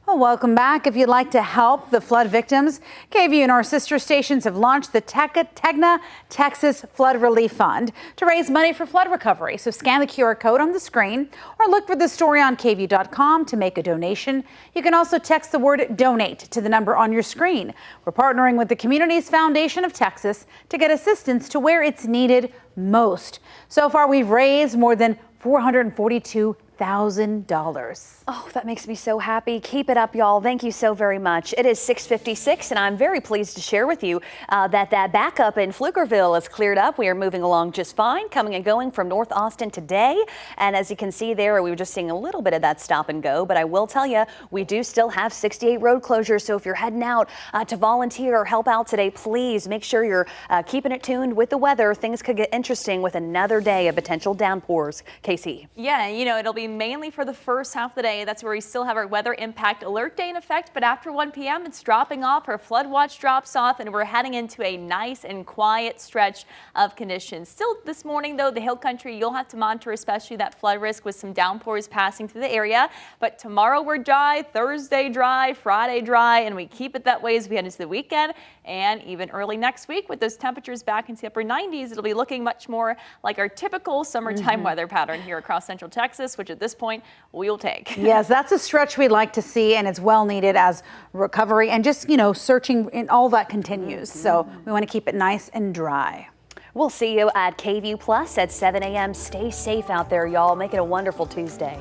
Well, welcome back. If you'd like to help the flood victims, KVUE and our sister stations have launched the Tegna Texas Flood Relief Fund to raise money for flood recovery. So scan the QR code on the screen or look for the story on KVUE.com to make a donation. You can also text the word donate to the number on your screen. We're partnering with the Communities Foundation of Texas to get assistance to where it's needed most. So far, we've raised more than $442,000. Oh, that makes me so happy. Keep it up, y'all. Thank you so very much. It is 6:56, and I'm very pleased to share with you that backup in Pflugerville is cleared up. We are moving along just fine, coming and going from North Austin today. And as you can see there, we were just seeing a little bit of that stop and go. But I will tell you, we do still have 68 road closures. So if you're heading out to volunteer or help out today, please make sure you're keeping it tuned with the weather. Things could get interesting with another day of potential downpours. Casey. Yeah, it'll be mainly for the first half of the day. That's where we still have our weather impact alert day in effect, but after 1 p.m. it's dropping off. Our flood watch drops off, and we're heading into a nice and quiet stretch of conditions. Still this morning, though, the hill country, you'll have to monitor especially that flood risk with some downpours passing through the area. But tomorrow we're dry, Thursday dry, Friday dry, and we keep it that way as we head into the weekend and even early next week with those temperatures back into the upper 90s. It'll be looking much more like our typical summertime weather pattern here across Central Texas, which at this point we'll take. Yes, that's a stretch we'd like to see, and it's well needed as recovery and just, searching and all that continues. So we want to keep it nice and dry. We'll see you at KVUE Plus at 7 a.m. Stay safe out there, y'all. Make it a wonderful Tuesday.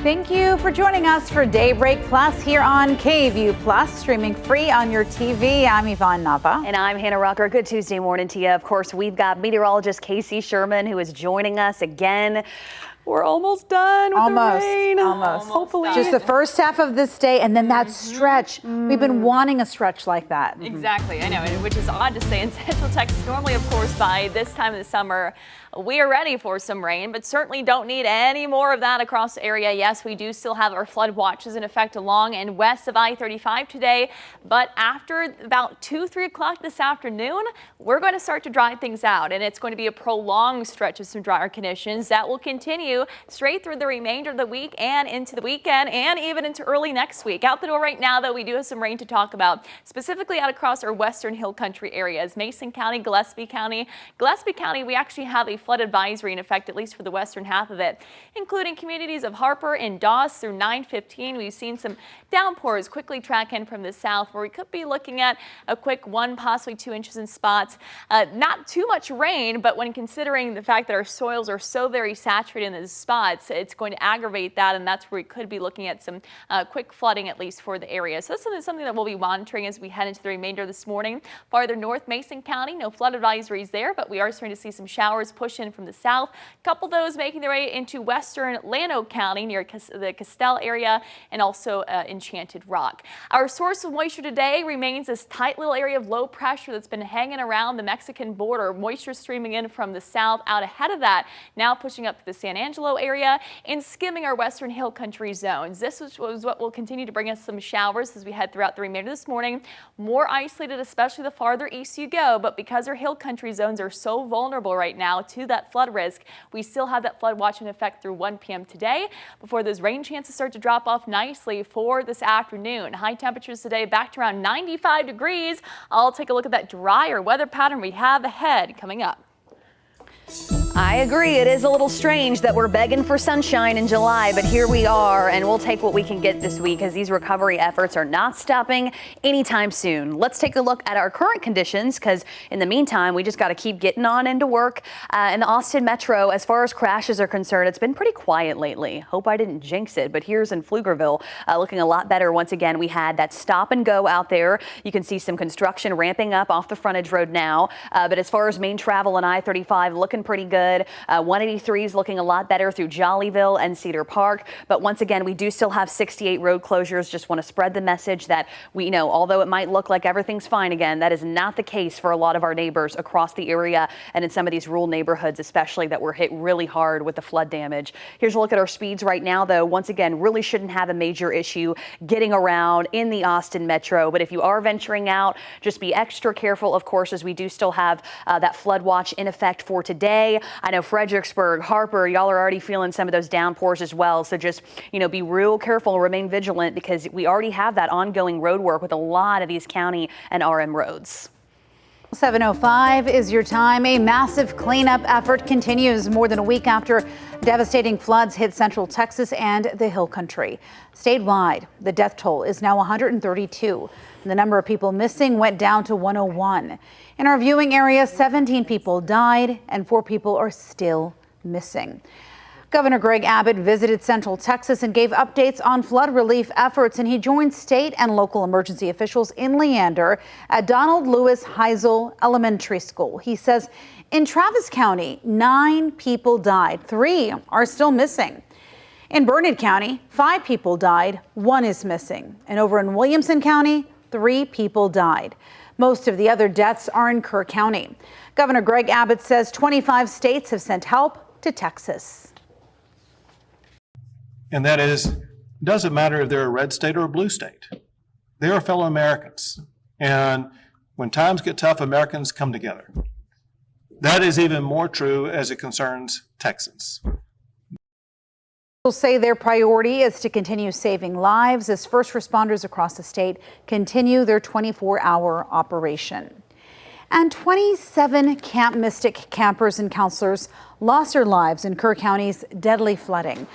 Thank you for joining us for Daybreak Plus here on KVUE Plus, streaming free on your TV. I'm Yvonne Nava. And I'm Hannah Rucker. Good Tuesday morning to you. Of course, we've got meteorologist Casey Sherman, who is joining us again. We're almost done with the rain. Almost. Hopefully. Just the first half of this day and then that stretch. We've been wanting a stretch like that. Exactly, I know, which is odd to say in Central Texas. Normally, of course, by this time of the summer, we are ready for some rain, but certainly don't need any more of that across the area. Yes, we do still have our flood watches in effect along and west of I-35 today, but after about 2-3 o'clock this afternoon, we're going to start to dry things out, and it's going to be a prolonged stretch of some drier conditions that will continue straight through the remainder of the week and into the weekend and even into early next week. Out the door right now, though, we do have some rain to talk about, specifically out across our western hill country areas. Mason County, Gillespie County. Gillespie County, we actually have a flood advisory in effect, at least for the western half of it, including communities of Harper and Doss through 9:15. We've seen some downpours quickly track in from the south, where we could be looking at a quick 1, possibly 2 inches in spots. Not too much rain, but when considering the fact that our soils are so very saturated in those spots, it's going to aggravate that, and that's where we could be looking at some quick flooding, at least for the area. So that's something that we'll be monitoring as we head into the remainder of this morning. Farther north, Mason County, no flood advisories there, but we are starting to see some showers push in from the south. A couple of those making their way into western Llano County near the Castell area and also Enchanted Rock. Our source of moisture today remains this tight little area of low pressure that's been hanging around the Mexican border. Moisture streaming in from the south. Out ahead of that, now pushing up to the San Angelo area and skimming our western hill country zones. This was what will continue to bring us some showers as we head throughout the remainder of this morning. More isolated, especially the farther east you go, but because our hill country zones are so vulnerable right now to that flood risk, we still have that flood watch in effect through 1 p.m. today before those rain chances start to drop off nicely for this afternoon. High temperatures today back to around 95 degrees. I'll take a look at that drier weather pattern we have ahead coming up. I agree. It is a little strange that we're begging for sunshine in July, but here we are, and we'll take what we can get this week as these recovery efforts are not stopping anytime soon. Let's take a look at our current conditions, because in the meantime, we just got to keep getting on into work. In the Austin Metro, as far as crashes are concerned, it's been pretty quiet lately. Hope I didn't jinx it, but here's in Pflugerville looking a lot better. Once again, we had that stop and go out there. You can see some construction ramping up off the frontage road now, but as far as main travel on I-35, looking pretty good. 183 is looking a lot better through Jollyville and Cedar Park. But once again, we do still have 68 road closures. Just want to spread the message that we know, although it might look like everything's fine again, that is not the case for a lot of our neighbors across the area and in some of these rural neighborhoods, especially that were hit really hard with the flood damage. Here's a look at our speeds right now, though. Once again, really shouldn't have a major issue getting around in the Austin Metro. But if you are venturing out, just be extra careful, of course, as we do still have that flood watch in effect for today. I know Fredericksburg, Harper, y'all are already feeling some of those downpours as well. So just, be real careful and remain vigilant, because we already have that ongoing road work with a lot of these county and RM roads. 7:05 is your time. A massive cleanup effort continues more than a week after devastating floods hit Central Texas and the Hill Country. Statewide, the death toll is now 132. The number of people missing went down to 101. In our viewing area, 17 people died and 4 people are still missing. Governor Greg Abbott visited Central Texas and gave updates on flood relief efforts, and he joined state and local emergency officials in Leander at Donald Lewis Heisel Elementary School. He says in Travis County, 9 people died, 3 are still missing. In Burnett County, 5 people died, 1 is missing. And over in Williamson County, 3 people died. Most of the other deaths are in Kerr County. Governor Greg Abbott says 25 states have sent help to Texas. And that is, it doesn't matter if they're a red state or a blue state. They are fellow Americans. And when times get tough, Americans come together. That is even more true as it concerns Texans. Will say their priority is to continue saving lives as first responders across the state continue their 24-hour operation. And 27 Camp Mystic campers and counselors lost their lives in Kerr County's deadly flooding.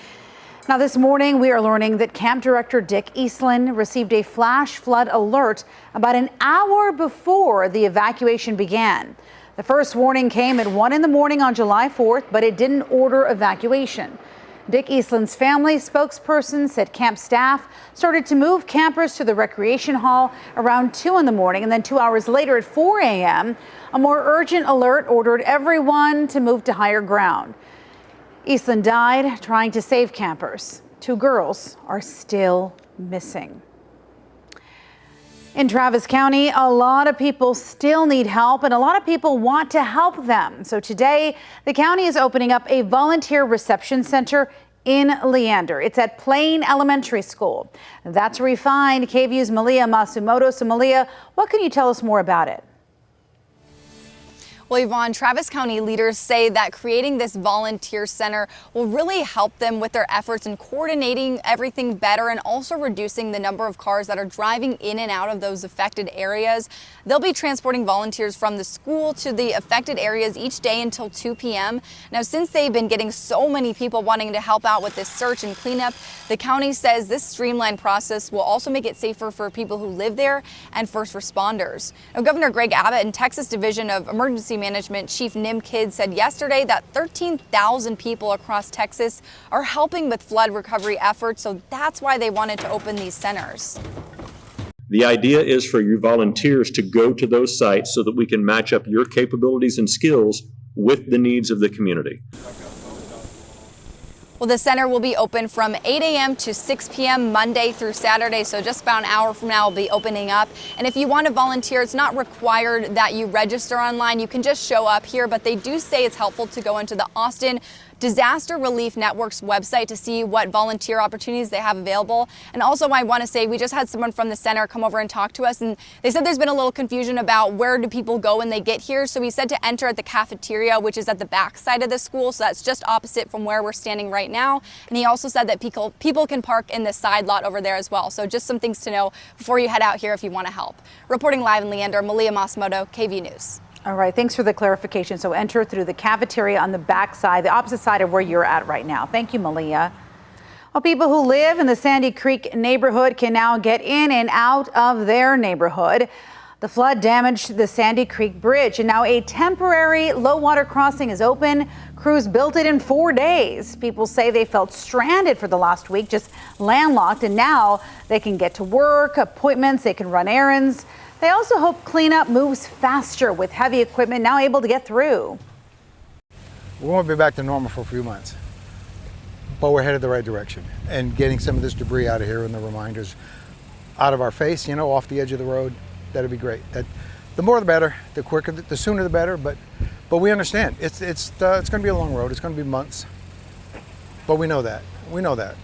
Now this morning, we are learning that Camp Director Dick Eastland received a flash flood alert about an hour before the evacuation began. The first warning came at 1 in the morning on July 4th, but it didn't order evacuation. Dick Eastland's family spokesperson said camp staff started to move campers to the recreation hall around 2 in the morning, and then 2 hours later at 4 a.m., a more urgent alert ordered everyone to move to higher ground. Eastland died trying to save campers. 2 girls are still missing. In Travis County, a lot of people still need help and a lot of people want to help them. So today, the county is opening up a volunteer reception center in Leander. It's at Plain Elementary School. That's where we find KVUE's Malia Masumoto. So Malia, what can you tell us more about it? Well, Yvonne, Travis County leaders say that creating this volunteer center will really help them with their efforts in coordinating everything better and also reducing the number of cars that are driving in and out of those affected areas. They'll be transporting volunteers from the school to the affected areas each day until 2 p.m. Now, since they've been getting so many people wanting to help out with this search and cleanup, the county says this streamlined process will also make it safer for people who live there and first responders. Now, Governor Greg Abbott and Texas Division of Emergency Management Chief Nim Kidd said yesterday that 13,000 people across Texas are helping with flood recovery efforts, so that's why they wanted to open these centers. The idea is for your volunteers to go to those sites so that we can match up your capabilities and skills with the needs of the community. Well, the center will be open from 8 a.m. to 6 p.m. Monday through Saturday, so just about an hour from now, it'll be opening up. And if you want to volunteer, it's not required that you register online. You can just show up here, but they do say it's helpful to go into the Austin Disaster Relief Network's website to see what volunteer opportunities they have available. And also, I want to say we just had someone from the center come over and talk to us, and they said there's been a little confusion about where do people go when they get here. So we said to enter at the cafeteria, which is at the back side of the school. So that's just opposite from where we're standing right now. And he also said that people can park in the side lot over there as well. So just some things to know before you head out here if you want to help. Reporting live in Leander, Malia Masumoto, KVUE News. All right, thanks for the clarification. So enter through the cafeteria on the back side, the opposite side of where you're at right now. Thank you, Malia. Well, people who live in the Sandy Creek neighborhood can now get in and out of their neighborhood. The flood damaged the Sandy Creek Bridge, and now a temporary low water crossing is open. Crews built it in 4 days. People say they felt stranded for the last week, just landlocked, and now they can get to work, appointments, they can run errands. They also hope cleanup moves faster with heavy equipment now able to get through. We won't be back to normal for a few months, but we're headed the right direction. And getting some of this debris out of here and the reminders out of our face, you know, off the edge of the road, that'd be great. The more the better, the quicker, the sooner the better. But we understand it's going to be a long road. It's going to be months, but we know that. We know that.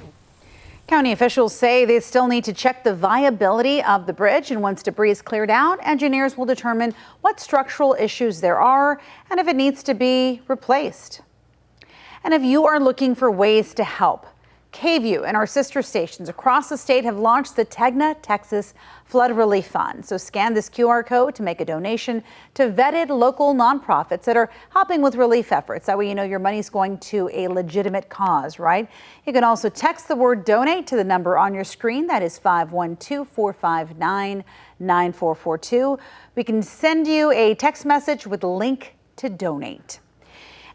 County officials say they still need to check the viability of the bridge, and once debris is cleared out, engineers will determine what structural issues there are and if it needs to be replaced. And if you are looking for ways to help, KVUE and our sister stations across the state have launched the Tegna, Texas Flood Relief Fund. So scan this QR code to make a donation to vetted local nonprofits that are helping with relief efforts. That way you know your money's going to a legitimate cause, right? You can also text the word donate to the number on your screen. That is 512-459-9442. We can send you a text message with a link to donate.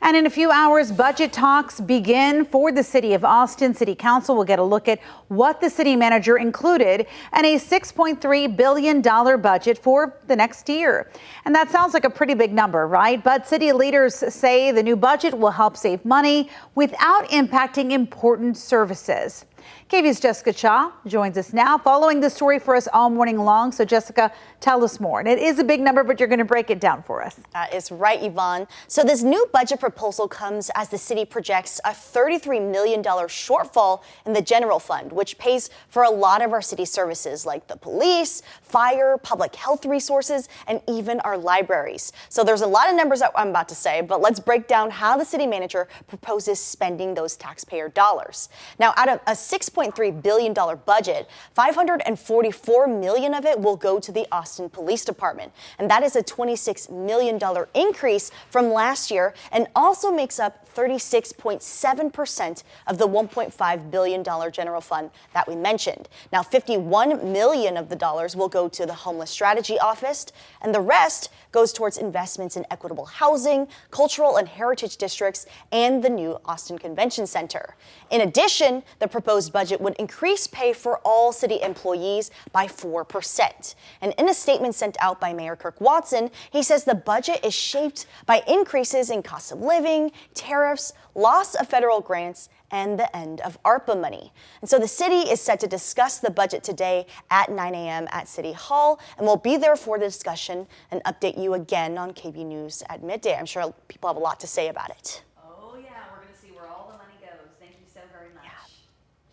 And in a few hours, budget talks begin for the city of Austin. City Council will get a look at what the city manager included in a $6.3 billion budget for the next year. And that sounds like a pretty big number, right? But city leaders say the new budget will help save money without impacting important services. KVUE's Jessica Cha joins us now, following the story for us all morning long. So Jessica, tell us more. And it is a big number, but you're going to break it down for us. That is right, Yvonne. So this new budget proposal comes as the city projects a $33 million shortfall in the general fund, which pays for a lot of our city services like the police, fire, public health resources, and even our libraries. So there's a lot of numbers that I'm about to say, but let's break down how the city manager proposes spending those taxpayer dollars. Now, out of a $6.3 billion budget, $544 million of it will go to the Austin Police Department. And that is a $26 million increase from last year and also makes up 36.7% of the $1.5 billion general fund that we mentioned. Now, $51 million of the dollars will go to the Homeless Strategy Office, and the rest goes towards investments in equitable housing, cultural and heritage districts, and the new Austin Convention Center. In addition, the proposed budget would increase pay for all city employees by 4%. And in a statement sent out by Mayor Kirk Watson, he says the budget is shaped by increases in cost of living, tariffs, loss of federal grants, and the end of ARPA money. And so the city is set to discuss the budget today at 9 a.m. at City Hall, and we'll be there for the discussion and update you again on KVUE News at midday. I'm sure people have a lot to say about it. Oh yeah, we're going to see where all the money goes. Thank you so very much.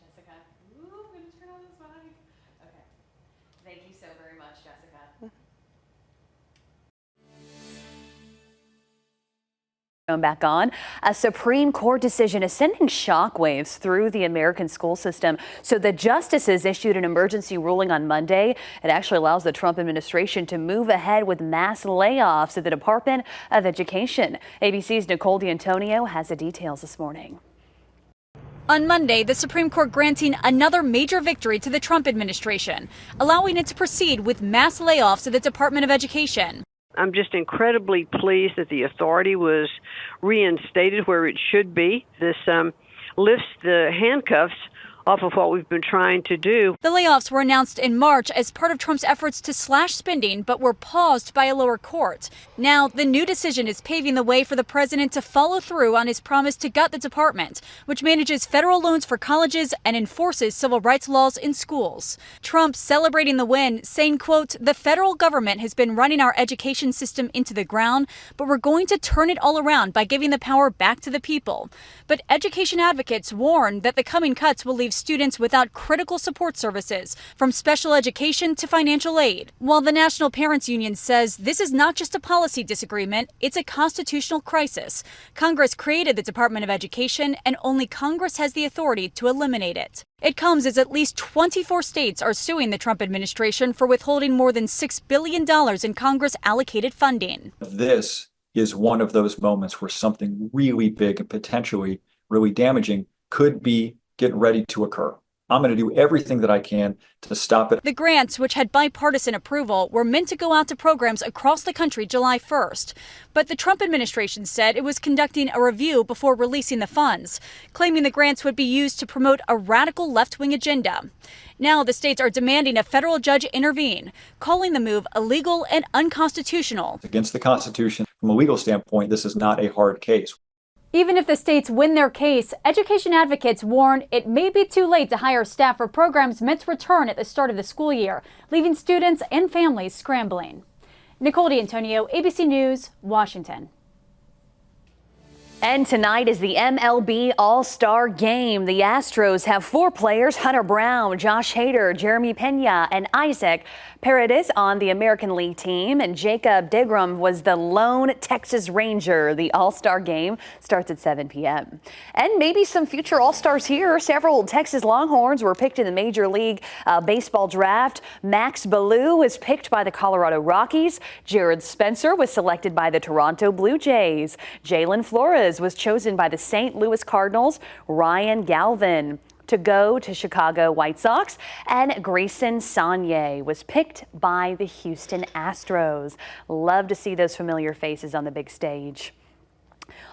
Jessica. Ooh, I'm going to turn on this mic. Okay. Thank you so very much, Jessica. Back on. A Supreme Court decision is sending shockwaves through the American school system. So the justices issued an emergency ruling on Monday. It actually allows the Trump administration to move ahead with mass layoffs at the Department of Education. ABC's Nicole D'Antonio has the details this morning. On Monday, the Supreme Court granting another major victory to the Trump administration, allowing it to proceed with mass layoffs at the Department of Education. I'm just incredibly pleased that the authority was reinstated where it should be. This lifts the handcuffs off of what we've been trying to do. The layoffs were announced in March as part of Trump's efforts to slash spending, but were paused by a lower court. Now, the new decision is paving the way for the president to follow through on his promise to gut the department, which manages federal loans for colleges and enforces civil rights laws in schools. Trump celebrating the win, saying, quote, "The federal government has been running our education system into the ground, but we're going to turn it all around by giving the power back to the people." But education advocates warn that the coming cuts will leave students without critical support services, from special education to financial aid. While the National Parents Union says this is not just a policy disagreement, it's a constitutional crisis. Congress created the Department of Education, and only Congress has the authority to eliminate it. It comes as at least 24 states are suing the Trump administration for withholding more than $6 billion in Congress-allocated funding. This is one of those moments where something really big and potentially really damaging could be getting ready to occur. I'm going to do everything that I can to stop it. The grants, which had bipartisan approval, were meant to go out to programs across the country July 1st. But the Trump administration said it was conducting a review before releasing the funds, claiming the grants would be used to promote a radical left-wing agenda. Now the states are demanding a federal judge intervene, calling the move illegal and unconstitutional. It's against the Constitution. From a legal standpoint, this is not a hard case. Even if the states win their case, education advocates warn it may be too late to hire staff for programs meant to return at the start of the school year, leaving students and families scrambling. Nicole D'Antonio, ABC News, Washington. And tonight is the MLB All-Star Game. The Astros have 4 players, Hunter Brown, Josh Hader, Jeremy Pena, and Isaac Paredes on the American League team. And Jacob deGrom was the lone Texas Ranger. The All-Star Game starts at 7 p.m. And maybe some future All-Stars here. Several Texas Longhorns were picked in the Major League Baseball draft. Max Ballou was picked by the Colorado Rockies. Jared Spencer was selected by the Toronto Blue Jays. Jalen Flores was chosen by the St. Louis Cardinals. Ryan Galvin to go to Chicago White Sox, and Grayson Saunier was picked by the Houston Astros. Love to see those familiar faces on the big stage.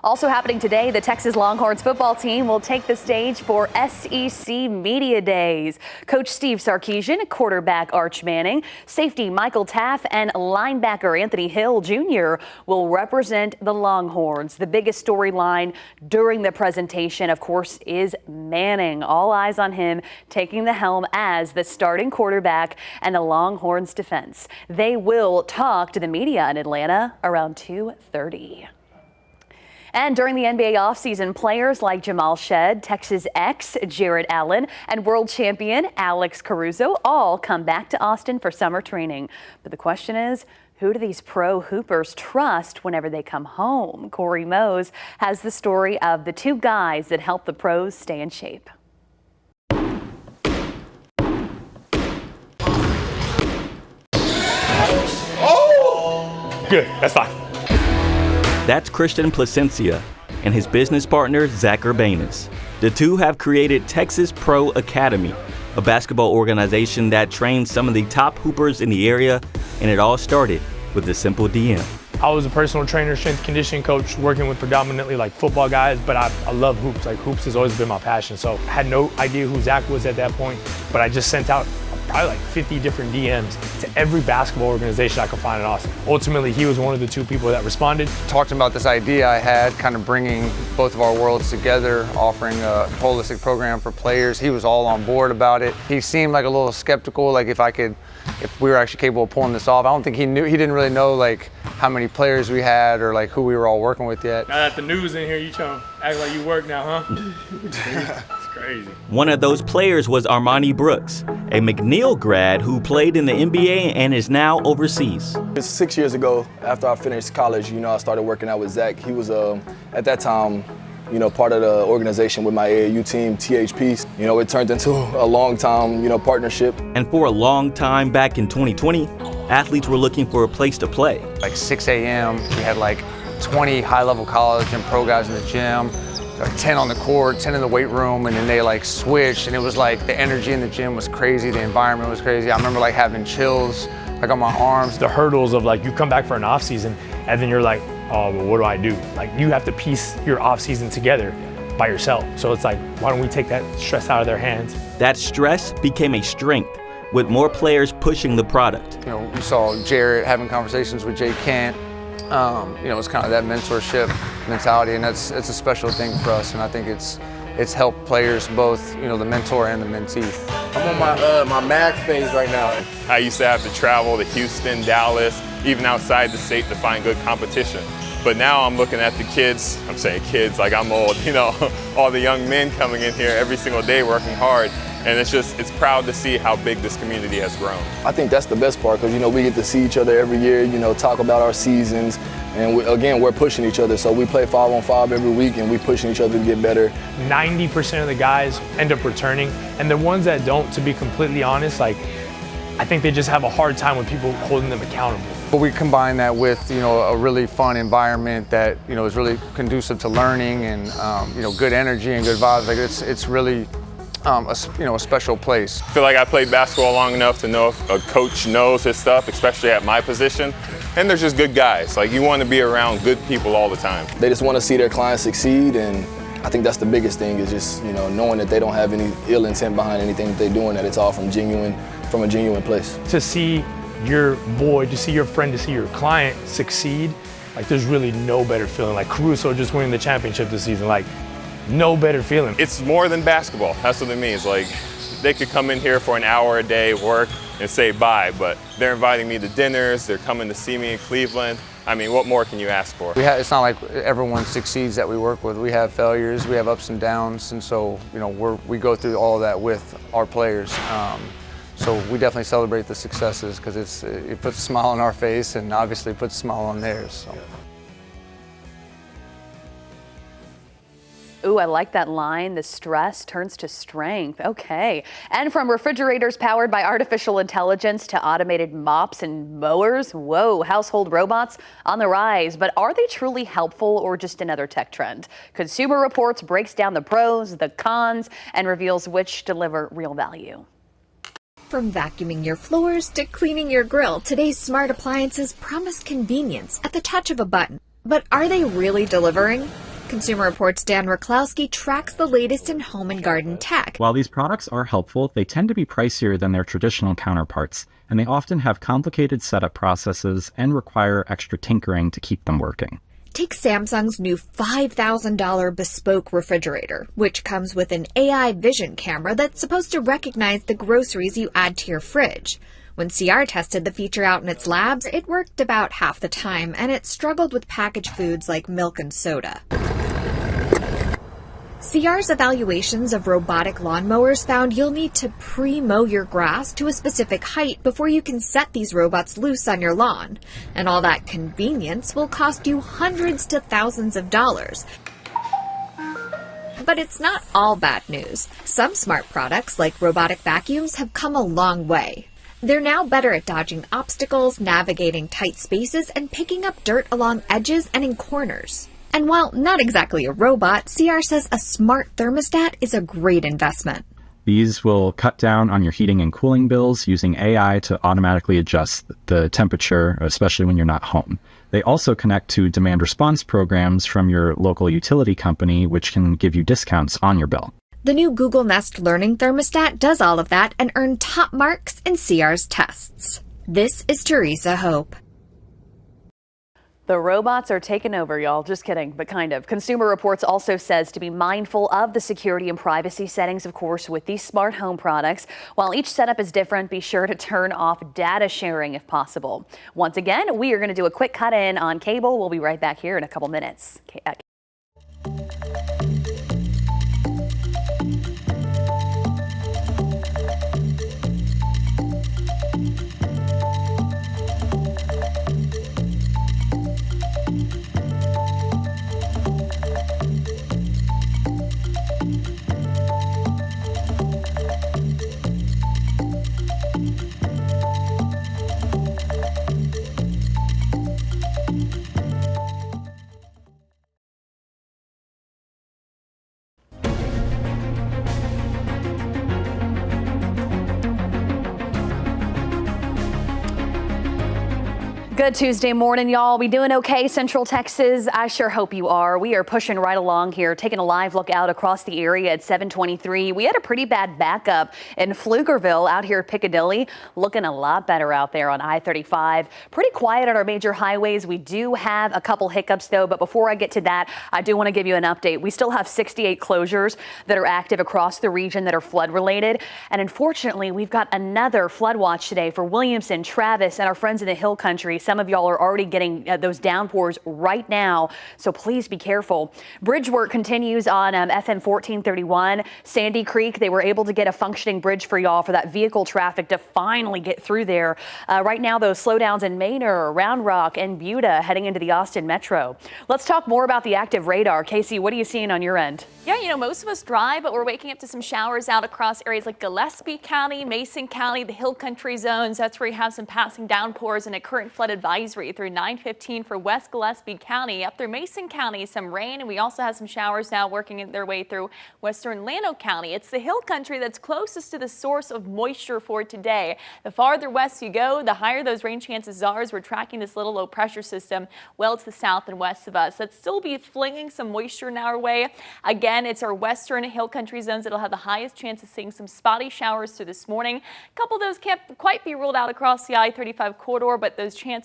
Also happening today, the Texas Longhorns football team will take the stage for SEC Media Days. Coach Steve Sarkisian, quarterback Arch Manning, safety Michael Taff, and linebacker Anthony Hill Jr. will represent the Longhorns. The biggest storyline during the presentation, of course, is Manning. All eyes on him taking the helm as the starting quarterback and the Longhorns defense. They will talk to the media in Atlanta around 2:30. And during the NBA offseason, players like Jamal Shead, Texas X, Jared Allen, and world champion Alex Caruso all come back to Austin for summer training. But the question is, who do these pro hoopers trust whenever they come home? Corey Mose has the story of the 2 guys that help the pros stay in shape. Oh! Good, that's fine. That's Christian Placencia. and his business partner, Zach Urbanus. The two have created Texas Pro Academy, a basketball organization that trains some of the top hoopers in the area, and it all started with a simple DM. I was a personal trainer, strength conditioning coach, working with predominantly like football guys, but I love hoops. Like hoops has always been my passion. So I had no idea who Zach was at that point, but I just sent out probably like 50 different DMs to every basketball organization I could find in Austin. Ultimately, he was one of the two people that responded. Talking about this idea I had, kind of bringing both of our worlds together, offering a holistic program for players. He was all on board about it. He seemed like a little skeptical, like if we were actually capable of pulling this off. I don't think he didn't really know like how many players we had or like who we were all working with yet. Now that the news in here, you trying to act like you work now, huh? It's crazy. One of those players was Armani Brooks, a McNeil grad who played in the NBA and is now overseas. It's 6 years ago, after I finished college, I started working out with Zach. He was, at that time, part of the organization with my AAU team, THP. It turned into a long time, partnership. And for a long time back in 2020, athletes were looking for a place to play. Like 6 a.m., we had like 20 high-level college and pro guys in the gym, like 10 on the court, 10 in the weight room, and then they like switched, and it was like the energy in the gym was crazy, the environment was crazy. I remember like having chills like on my arms. The hurdles of like you come back for an off season and then you're like, oh, well, what do I do? Like you have to piece your off season together by yourself. So it's like, why don't we take that stress out of their hands? That stress became a strength, with more players pushing the product. We saw Jarrett having conversations with Jay Kent. It's kind of that mentorship mentality, and it's a special thing for us, and I think it's helped players both, the mentor and the mentee. I'm on my max phase right now. I used to have to travel to Houston, Dallas, even outside the state to find good competition. But now I'm looking at the kids, I'm saying kids like I'm old, all the young men coming in here every single day working hard. And it's proud to see how big this community has grown. I think that's the best part because, we get to see each other every year, talk about our seasons. And we're pushing each other. So we play 5-on-5 every week and we're pushing each other to get better. 90% of the guys end up returning. And the ones that don't, to be completely honest, I think they just have a hard time with people holding them accountable. But we combine that with, a really fun environment that, is really conducive to learning and, good energy and good vibes. Like it's really a special place. I feel like I played basketball long enough to know if a coach knows his stuff, especially at my position. And they're just good guys. Like you want to be around good people all the time. They just want to see their clients succeed, and I think that's the biggest thing is just, knowing that they don't have any ill intent behind anything that they're doing, that it's all from a genuine place. To see your boy, to see your friend, to see your client succeed, like there's really no better feeling. Like Caruso just winning the championship this season, like no better feeling. It's more than basketball. That's what it means. Like they could come in here for an hour a day, work, and say bye, but they're inviting me to dinners, they're coming to see me in Cleveland. I mean, what more can you ask for? It's not like everyone succeeds that we work with. We have failures, we have ups and downs, and so, we go through all of that with our players. So we definitely celebrate the successes because it puts a smile on our face and obviously puts a smile on theirs. So. Ooh, I like that line. The stress turns to strength. Okay. And from refrigerators powered by artificial intelligence to automated mops and mowers, whoa, household robots on the rise. But are they truly helpful or just another tech trend? Consumer Reports breaks down the pros, the cons, and reveals which deliver real value. From vacuuming your floors to cleaning your grill, today's smart appliances promise convenience at the touch of a button. But are they really delivering? Consumer Reports' Dan Raklowski tracks the latest in home and garden tech. While these products are helpful, they tend to be pricier than their traditional counterparts, and they often have complicated setup processes and require extra tinkering to keep them working. Take Samsung's new $5,000 bespoke refrigerator, which comes with an AI vision camera that's supposed to recognize the groceries you add to your fridge. When CR tested the feature out in its labs, it worked about half the time, and it struggled with packaged foods like milk and soda. CR's evaluations of robotic lawnmowers found you'll need to pre-mow your grass to a specific height before you can set these robots loose on your lawn. And all that convenience will cost you hundreds to thousands of dollars. But it's not all bad news. Some smart products, like robotic vacuums, have come a long way. They're now better at dodging obstacles, navigating tight spaces, and picking up dirt along edges and in corners. And while not exactly a robot, CR says a smart thermostat is a great investment. These will cut down on your heating and cooling bills using AI to automatically adjust the temperature, especially when you're not home. They also connect to demand response programs from your local utility company, which can give you discounts on your bill. The new Google Nest Learning thermostat does all of that and earned top marks in CR's tests. This is Teresa Hope. The robots are taking over, y'all. Just kidding, but kind of. Consumer Reports also says to be mindful of the security and privacy settings, of course, with these smart home products. While each setup is different, be sure to turn off data sharing if possible. Once again, we are going to do a quick cut in on cable. We'll be right back here in a couple minutes. Good Tuesday morning, y'all. We doing okay, Central Texas? I sure hope you are. We are pushing right along here, taking a live look out across the area at 723. We had a pretty bad backup in Pflugerville out here at Piccadilly. Looking a lot better out there on I-35. Pretty quiet on our major highways. We do have a couple hiccups, though. But before I get to that, I do want to give you an update. We still have 68 closures that are active across the region that are flood related. And unfortunately, we've got another flood watch today for Williamson, Travis, and our friends in the Hill Country. Some of y'all are already getting those downpours right now, so please be careful. Bridge work continues on FM 1431. Sandy Creek, they were able to get a functioning bridge for y'all for that vehicle traffic to finally get through there. Right now, those slowdowns in Manor, Round Rock, and Buda heading into the Austin Metro. Let's talk more about the active radar. Casey, what are you seeing on your end? Yeah, you know, most of us dry, but we're waking up to some showers out across areas like Gillespie County, Mason County, the Hill Country zones. That's where you have some passing downpours and a current flood advisory through 9:15 for West Gillespie County. Up through Mason County, some rain, and we also have some showers now working their way through western Llano County. It's the Hill Country that's closest to the source of moisture for today. The farther west you go, the higher those rain chances are, as we're tracking this little low pressure system well to the south and west of us. That's still be flinging some moisture in our way. Again, it's our western Hill Country zones that'll have the highest chance of seeing some spotty showers through this morning. A couple of those can't quite be ruled out across the I-35 corridor, but those chances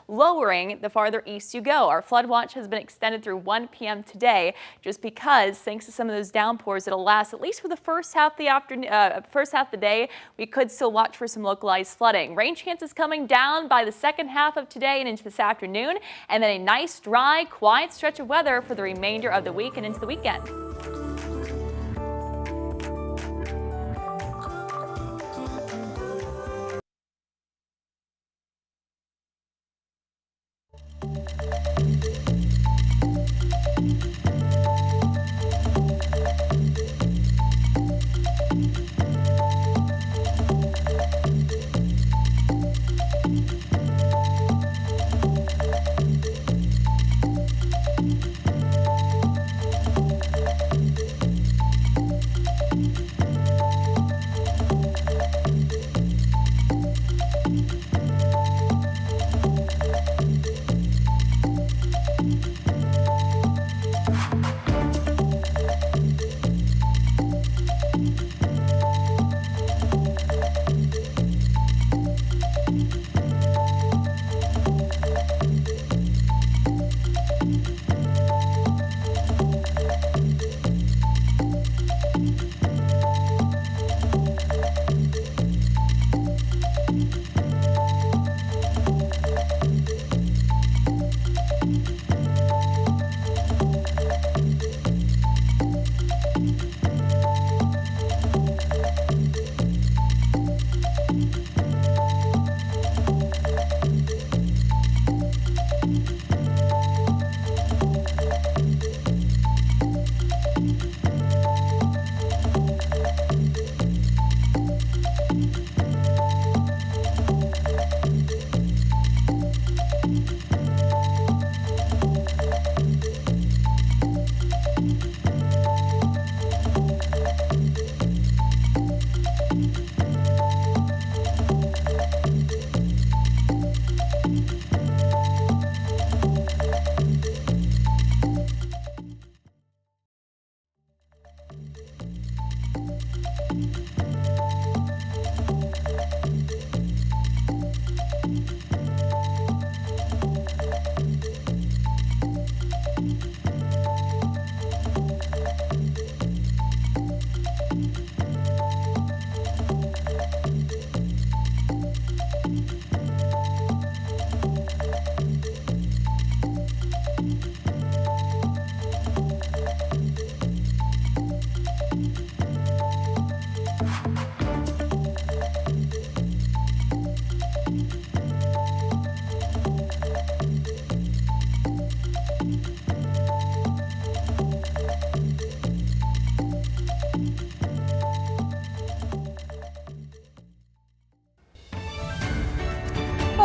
lowering the farther east you go. Our flood watch has been extended through 1 p.m. today, just because thanks to some of those downpours that'll last at least for the first half of the afternoon, first half of the day. We could still watch for some localized flooding. Rain chances coming down by the second half of today and into this afternoon, and then a nice, dry, quiet stretch of weather for the remainder of the week and into the weekend.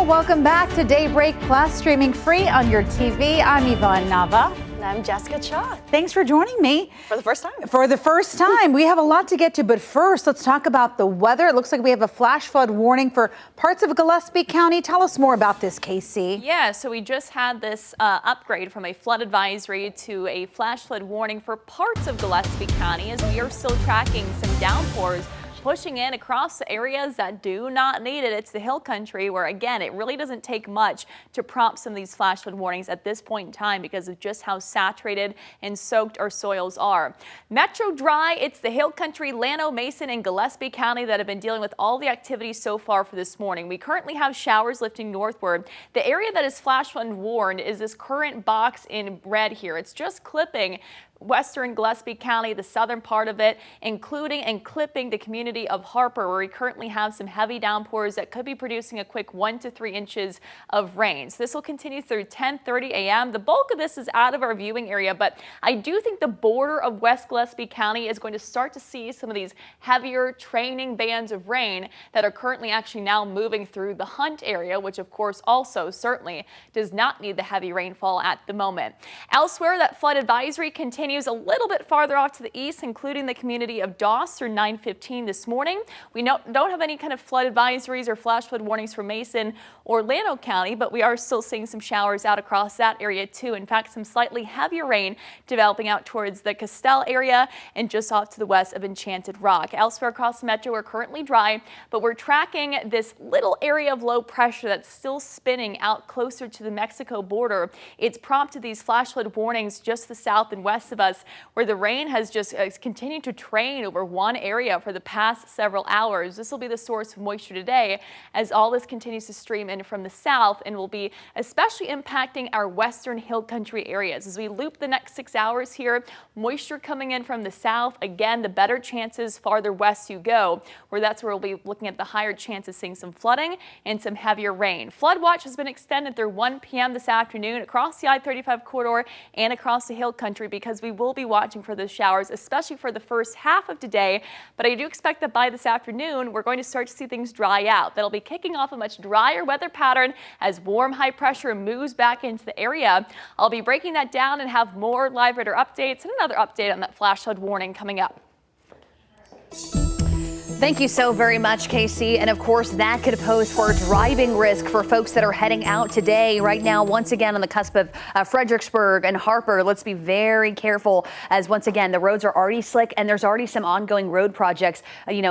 Well, welcome back to Daybreak Plus, streaming free on your TV. I'm Yvonne Nava. And I'm Jessica Cha. Thanks for joining me. For the first time. For the first time. We have a lot to get to, but first, let's talk about the weather. It looks like we have a flash flood warning for parts of Gillespie County. Tell us more about this, Casey. Yeah, so we just had this upgrade from a flood advisory to a flash flood warning for parts of Gillespie County, as we are still tracking some downpours pushing in across the areas that do not need it. It's the hill country where, again, it really doesn't take much to prompt some of these flash flood warnings at this point in time because of just how saturated and soaked our soils are. Metro dry, it's the hill country, Llano, Mason, and Gillespie County that have been dealing with all the activity so far for this morning. We currently have showers lifting northward. The area that is flash flood warned is this current box in red here. It's just clipping western Gillespie County, the southern part of it, including and clipping the community of Harper, where we currently have some heavy downpours that could be producing a quick 1 to 3 inches of rain. So this will continue through 10:30 a.m. The bulk of this is out of our viewing area, but I do think the border of West Gillespie County is going to start to see some of these heavier training bands of rain that are currently actually now moving through the Hunt area, which of course also certainly does not need the heavy rainfall at the moment. Elsewhere, that flood advisory continues a little bit farther off to the east, including the community of Doss through 9:15 this morning. We don't have any kind of flood advisories or flash flood warnings for Mason or Llano County, but we are still seeing some showers out across that area too. In fact, some slightly heavier rain developing out towards the Castell area and just off to the west of Enchanted Rock. Elsewhere across the metro, we're currently dry, but we're tracking this little area of low pressure that's still spinning out closer to the Mexico border. It's prompted these flash flood warnings just to the south and west of us, where the rain has just continued to train over one area for the past several hours. This will be the source of moisture today as all this continues to stream in from the south and will be especially impacting our western hill country areas. As we loop the next 6 hours here, moisture coming in from the south. Again, the better chances farther west you go, where that's where we'll be looking at the higher chances seeing some flooding and some heavier rain. Flood watch has been extended through 1 p.m. this afternoon across the I-35 corridor and across the hill country because we will be watching for those showers, especially for the first half of today. But I do expect that by this afternoon, we're going to start to see things dry out. That'll be kicking off a much drier weather pattern as warm high pressure moves back into the area. I'll be breaking that down and have more live radar updates and another update on that flash flood warning coming up. Thank you so very much, Casey. And of course, that could pose for a driving risk for folks that are heading out today. Right now, once again, on the cusp of Fredericksburg and Harper, let's be very careful as once again, the roads are already slick and there's already some ongoing road projects,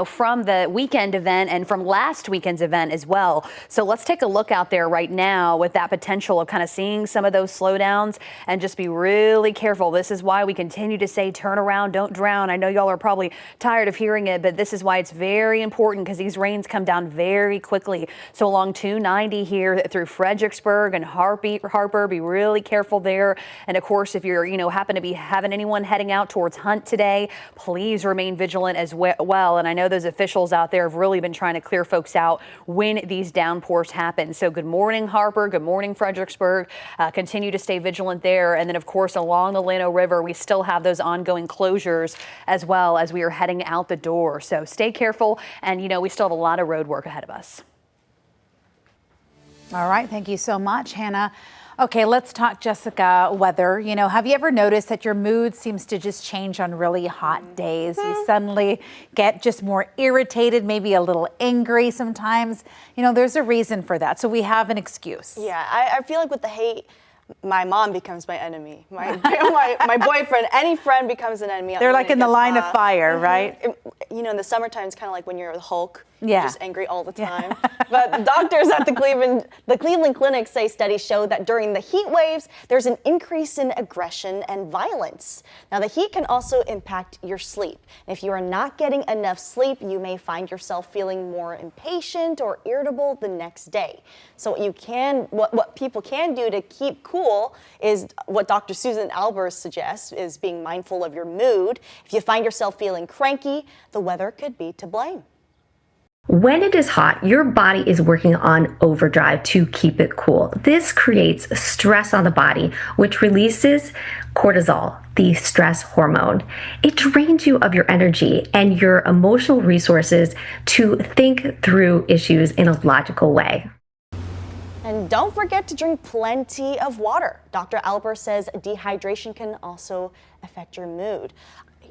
from the weekend event and from last weekend's event as well. So let's take a look out there right now with that potential of kind of seeing some of those slowdowns and just be really careful. This is why we continue to say, turn around, don't drown. I know y'all are probably tired of hearing it, but this is why it's very important because these rains come down very quickly. So along 290 here through Fredericksburg and Harper, be really careful there. And of course, if you're, happen to be having anyone heading out towards Hunt today, please remain vigilant as well. And I know those officials out there have really been trying to clear folks out when these downpours happen. So good morning, Harper. Good morning, Fredericksburg. Continue to stay vigilant there. And then, of course, along the Llano River, we still have those ongoing closures as well as we are heading out the door. So stay careful. And, we still have a lot of road work ahead of us. All right. Thank you so much, Hannah. Okay, let's talk, Jessica, weather. Have you ever noticed that your mood seems to just change on really hot days? You suddenly get just more irritated, maybe a little angry sometimes. There's a reason for that. So we have an excuse. Yeah, I feel like with the hate, my mom becomes my enemy. My boyfriend, any friend becomes an enemy. They're like in the line of fire, right? In the summertime, it's kind of like when you're the Hulk. Yeah. You're just angry all the time. But doctors at the Cleveland Clinic say studies show that during the heat waves, there's an increase in aggression and violence. Now, the heat can also impact your sleep. If you are not getting enough sleep, you may find yourself feeling more impatient or irritable the next day. So what people can do to keep cool is what Dr. Susan Albers suggests, is being mindful of your mood. If you find yourself feeling cranky, the weather could be to blame. When it is hot, your body is working on overdrive to keep it cool. This creates stress on the body, which releases cortisol, the stress hormone. It drains you of your energy and your emotional resources to think through issues in a logical way. And don't forget to drink plenty of water. Dr. Alper says dehydration can also affect your mood.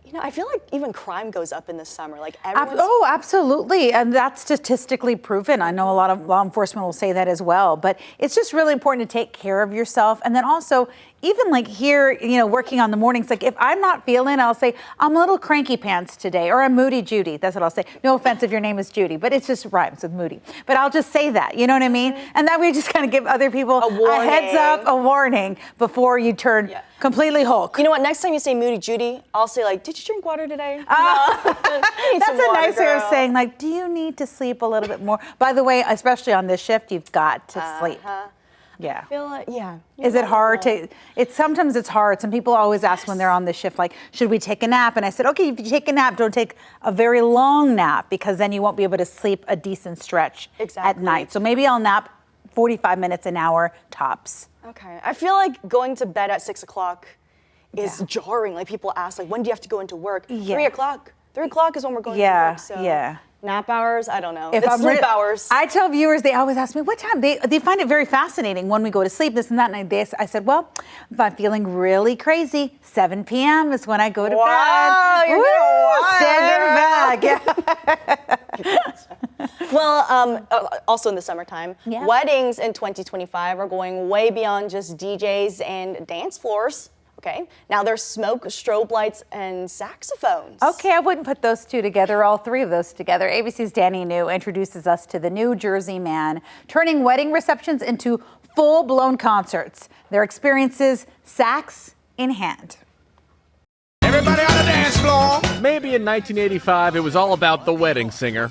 You know, I feel like even crime goes up in the summer. Like everyone's... Oh, absolutely. And that's statistically proven. I know a lot of law enforcement will say that as well. But it's just really important to take care of yourself. And then also, even like here, you know, working on the mornings, like if I'm not feeling, I'll say, I'm a little cranky pants today, or I'm moody Judy. That's what I'll say. No offense if your name is Judy, but it's just rhymes with moody. But I'll just say that, you know what I mean? And that way just kind of give other people a heads up, a warning before you turn completely Hulk. You know what? Next time you say moody Judy, I'll say like, did you drink water today? That's a nice way of saying like, do you need to sleep a little bit more? By the way, especially on this shift, you've got to sleep. Yeah. I feel like, Is it hard to, sometimes it's hard. Some people always ask when they're on the shift, like, should we take a nap? And I said, okay, if you take a nap, don't take a very long nap because then you won't be able to sleep a decent stretch at night. So maybe I'll nap 45 minutes, an hour tops. Okay. I feel like going to bed at 6 o'clock is jarring. Like people ask, like, when do you have to go into work? 3 o'clock. 3 o'clock is when we're going to work. So. Nap hours? I don't know. It's sleep hours. I tell viewers, they always ask me, what time? They find it very fascinating when we go to sleep, this and that. And I said, well, if I'm feeling really crazy, 7 p.m. is when I go to bed. Wow, you're back. Well, also in the summertime, weddings in 2025 are going way beyond just DJs and dance floors. Okay, now there's smoke, strobe lights, and saxophones. Okay, I wouldn't put those two together, all three of those together. ABC's Danny New introduces us to the New Jersey man, turning wedding receptions into full-blown concerts. Their experiences, sax in hand. Everybody on the dance floor. Maybe in 1985, it was all about the wedding singer.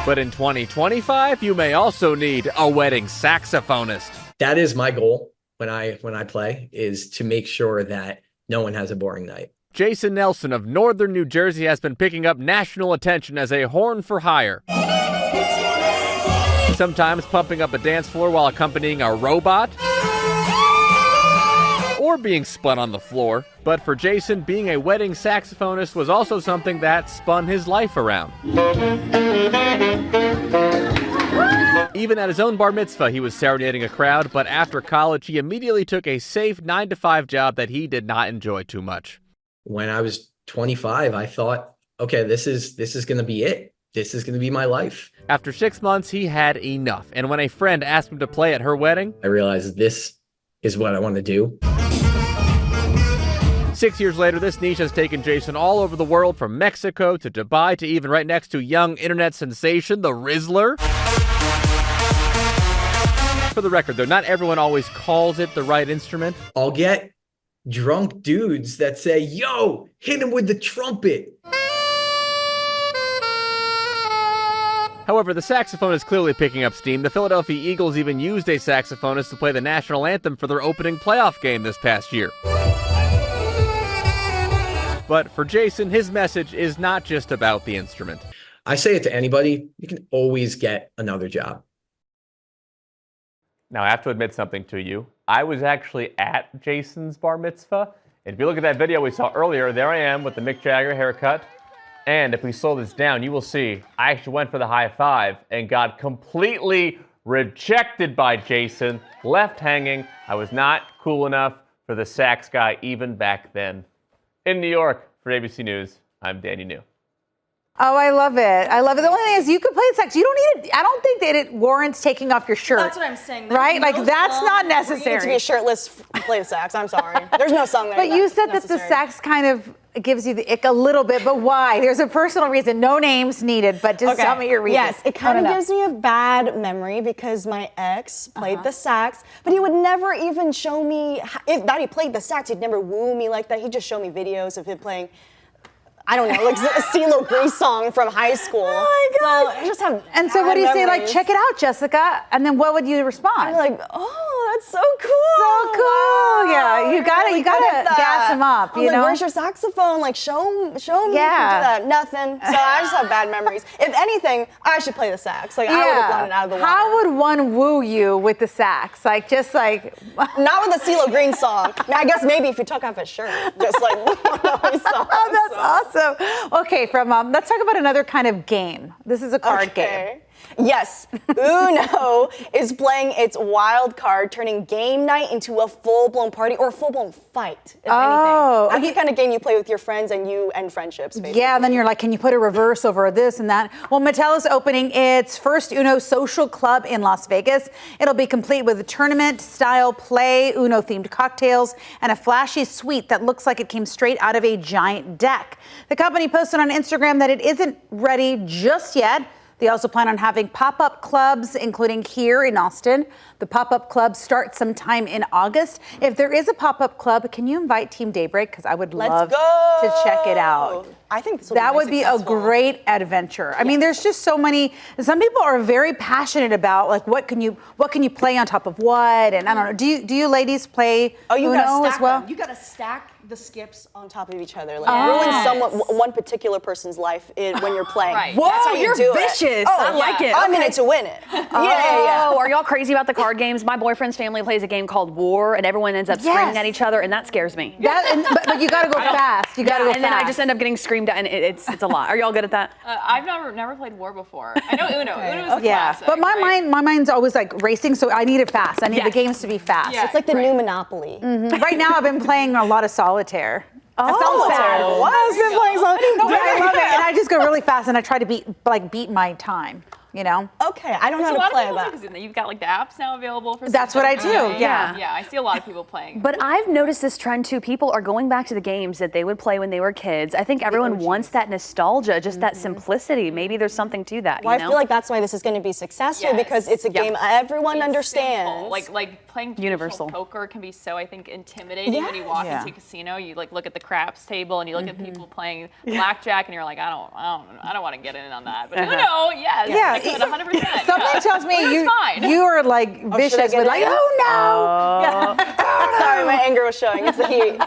But in 2025, you may also need a wedding saxophonist. That is my goal. When I play, is to make sure that no one has a boring night. Jason Nelson of Northern New Jersey has been picking up national attention as a horn for hire. Sometimes pumping up a dance floor while accompanying a robot. Or being spun on the floor. But for Jason, being a wedding saxophonist was also something that spun his life around. Even at his own bar mitzvah, he was serenading a crowd, but after college, he immediately took a safe 9-to-5 job that he did not enjoy too much. When I was 25, I thought, okay, this is going to be it. This is going to be my life. After 6 months, he had enough. And when a friend asked him to play at her wedding, I realized this is what I want to do. 6 years later, this niche has taken Jason all over the world, from Mexico to Dubai to even right next to young internet sensation, the Rizzler. For the record, though, not everyone always calls it the right instrument. I'll get drunk dudes that say, yo, hit him with the trumpet. However, the saxophone is clearly picking up steam. The Philadelphia Eagles even used a saxophonist to play the national anthem for their opening playoff game this past year. But for Jason, his message is not just about the instrument. I say it to anybody, you can always get another job. Now, I have to admit something to you. I was actually at Jason's bar mitzvah. And if you look at that video we saw earlier, there I am with the Mick Jagger haircut. And if we slow this down, you will see I actually went for the high five and got completely rejected by Jason, left hanging. I was not cool enough for the sax guy even back then. In New York, for ABC News, I'm Danny New. Oh, I love it. I love it. The only thing is you could play sax. You don't need it. I don't think that it warrants taking off your shirt. That's what I'm saying. Right? Like, that's not necessary. You need to be shirtless to play the sax. I'm sorry. There's no song there. But you said that the sax kind of gives you the ick a little bit, but why? There's a personal reason. No names needed, but just tell me your reason. Yes, it kind of gives me a bad memory because my ex played the sax, but he would never even show me, if that he played the sax, he'd never woo me like that. He'd just show me videos of him playing, I don't know, like a CeeLo Grey song from high school. Oh my God. So I just have And so what do you say, like, check it out, Jessica? And then what would you respond? I'm like, oh, that's so cool. So cool. Yeah, you gotta gas him up, you know? Where's your saxophone? Like, show me you can do that. Nothing. So I just have bad memories. If anything, I should play the sax. Like, I would have blown it out of the water. How would one woo you with the sax? Like, just like... Not with a CeeLo Green song. I mean, I guess maybe if you took off his shirt. Just like, oh, that's awesome. Okay, let's talk about another kind of game. This is a card game. Yes, Uno is playing its wild card, turning game night into a full-blown party or a full-blown fight, if anything. That's the kind of game you play with your friends and friendships, basically. Yeah, and then you're like, can you put a reverse over this and that? Well, Mattel is opening its first Uno social club in Las Vegas. It'll be complete with a tournament-style play, Uno-themed cocktails, and a flashy suite that looks like it came straight out of a giant deck. The company posted on Instagram that it isn't ready just yet. They also plan on having pop-up clubs, including here in Austin. The pop-up clubs start sometime in August. If there is a pop-up club, can you invite Team Daybreak? Because I would love to check it out. I think that would be a great adventure. I mean, there's just so many. Some people are very passionate about like what can you play on top of what, and I don't know. Do you ladies play Uno as well? You gotta stack the skips on top of each other. Like ruin one particular person's life when you're playing. Right. Whoa, That's how you you're do vicious. I like it. I'm in it to win it. Yeah. Are y'all crazy about the card games? My boyfriend's family plays a game called War, and everyone ends up screaming at each other, and that scares me. But you gotta go fast. You gotta go fast. And then I just end up getting screamed at, and it's a lot. Are y'all good at that? I've never played War before. I know Uno. Uno's a classic. But my mind's always like racing, so I need it fast. I need the games to be fast. It's like the new Monopoly. Right now, I've been playing a lot of solitaire. Solitaire. What? I've been playing solitaire. No, but I love it, and I just go really fast, and I try to beat my time. You know? Okay, I don't know how to play that. You've got like the apps now available for. That's what I do. Yeah, I see a lot of people playing. But I've noticed this trend too. People are going back to the games that they would play when they were kids. I think everyone wants that nostalgia, just that simplicity. Maybe there's something to that. Well, I feel like that's why this is going to be successful because it's a game everyone understands. Simple. Like playing universal poker can be so, I think, intimidating when you walk into a casino. You like look at the craps table and you look at people playing blackjack and you're like, I don't want to get in on that. But Uno, yes. 100%. Something tells me you are like vicious with like, oh no. Sorry, my anger was showing. It's the heat.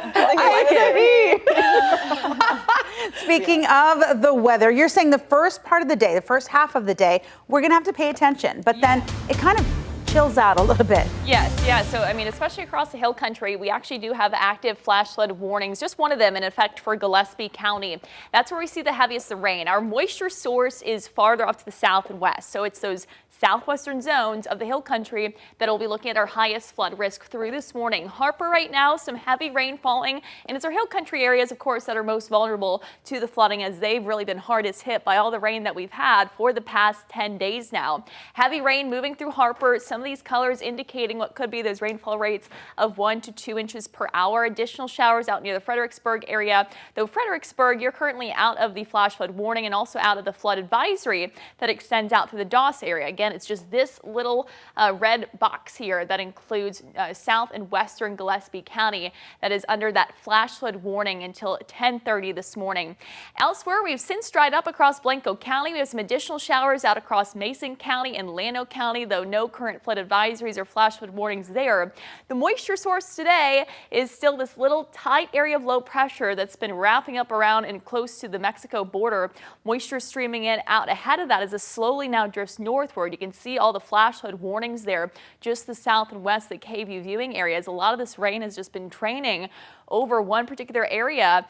Speaking of the weather, you're saying the first part of the day, the first half of the day, we're gonna have to pay attention, but then it kind of chills out a little bit. Yes. So, I mean, especially across the hill country, we actually do have active flash flood warnings, just one of them in effect for Gillespie County. That's where we see the heaviest rain. Our moisture source is farther off to the south and west. So it's those southwestern zones of the hill country that will be looking at our highest flood risk through this morning. Harper right now, some heavy rain falling, and it's our hill country areas, of course, that are most vulnerable to the flooding as they've really been hardest hit by all the rain that we've had for the past 10 days now. Heavy rain moving through Harper. Some of these colors indicating what could be those rainfall rates of 1 to 2 inches per hour. Additional showers out near the Fredericksburg area. Though Fredericksburg, you're currently out of the flash flood warning and also out of the flood advisory that extends out to the Doss area. Again, it's just this little red box here that includes south and western Gillespie County that is under that flash flood warning until 10:30 this morning. Elsewhere, we've since dried up across Blanco County. We have some additional showers out across Mason County and Llano County, though no current flood advisories or flash flood warnings there. The moisture source today is still this little tight area of low pressure that's been wrapping up around and close to the Mexico border. Moisture streaming in out ahead of that as it slowly now drifts northward. You can see all the flash flood warnings there, just the south and west, the KVUE viewing areas. A lot of this rain has just been training over one particular area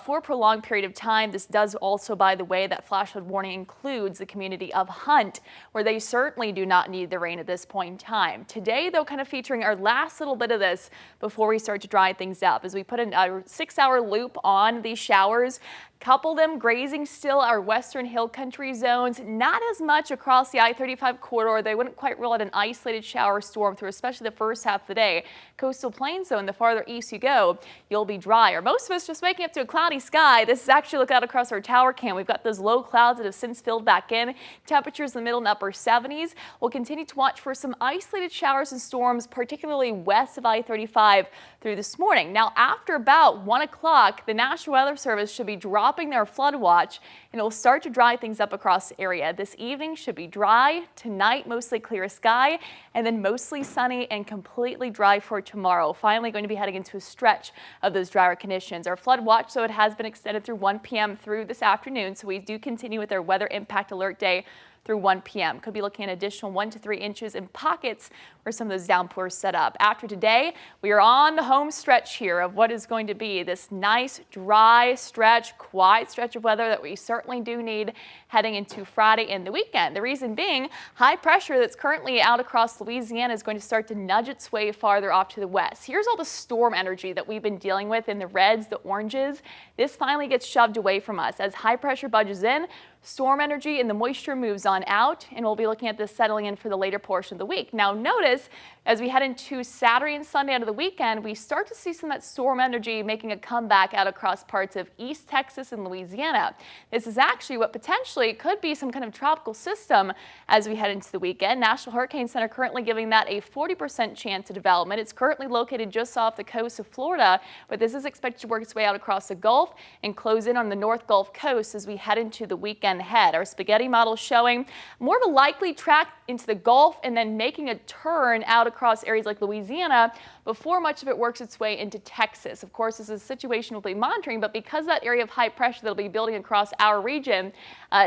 for a prolonged period of time. This does also, by the way, that flash flood warning includes the community of Hunt, where they certainly do not need the rain at this point in time. Today, though, kind of featuring our last little bit of this before we start to dry things up, as we put a 6-hour loop on these showers. Couple them grazing still our western hill country zones, not as much across the I-35 corridor. They wouldn't quite rule out an isolated shower storm through especially the first half of the day. Coastal plains, though, and the farther east you go, you'll be drier. Most of us just waking up to a cloudy sky. This is actually look out across our tower cam. We've got those low clouds that have since filled back in. Temperatures in the middle and upper 70s. We'll continue to watch for some isolated showers and storms, particularly west of I-35 through this morning. Now, after about 1 o'clock, the National Weather Service should be dropping their flood watch, and it will start to dry things up across the area. This evening should be dry. Tonight, mostly clear sky, and then mostly sunny and completely dry for tomorrow. Finally going to be heading into a stretch of those drier conditions. Our flood watch, so it has been extended through 1 p.m. through this afternoon, so we do continue with our weather impact alert day through 1 p.m. Could be looking at additional 1 to 3 inches in pockets where some of those downpours set up. After today, we are on the home stretch here of what is going to be this nice, dry stretch, quiet stretch of weather that we certainly do need heading into Friday and the weekend. The reason being, high pressure that's currently out across Louisiana is going to start to nudge its way farther off to the west. Here's all the storm energy that we've been dealing with in the reds, the oranges. This finally gets shoved away from us as high pressure budges in. Storm energy and the moisture moves on out, and we'll be looking at this settling in for the later portion of the week. Now notice, as we head into Saturday and Sunday out of the weekend, we start to see some of that storm energy making a comeback out across parts of East Texas and Louisiana. This is actually what potentially could be some kind of tropical system as we head into the weekend. National Hurricane Center currently giving that a 40% chance of development. It's currently located just off the coast of Florida, but this is expected to work its way out across the Gulf and close in on the North Gulf Coast as we head into the weekend ahead. Our spaghetti model showing more of a likely track into the Gulf and then making a turn out across areas like Louisiana before much of it works its way into Texas. Of course, this is a situation we'll be monitoring, but because that area of high pressure that'll be building across our region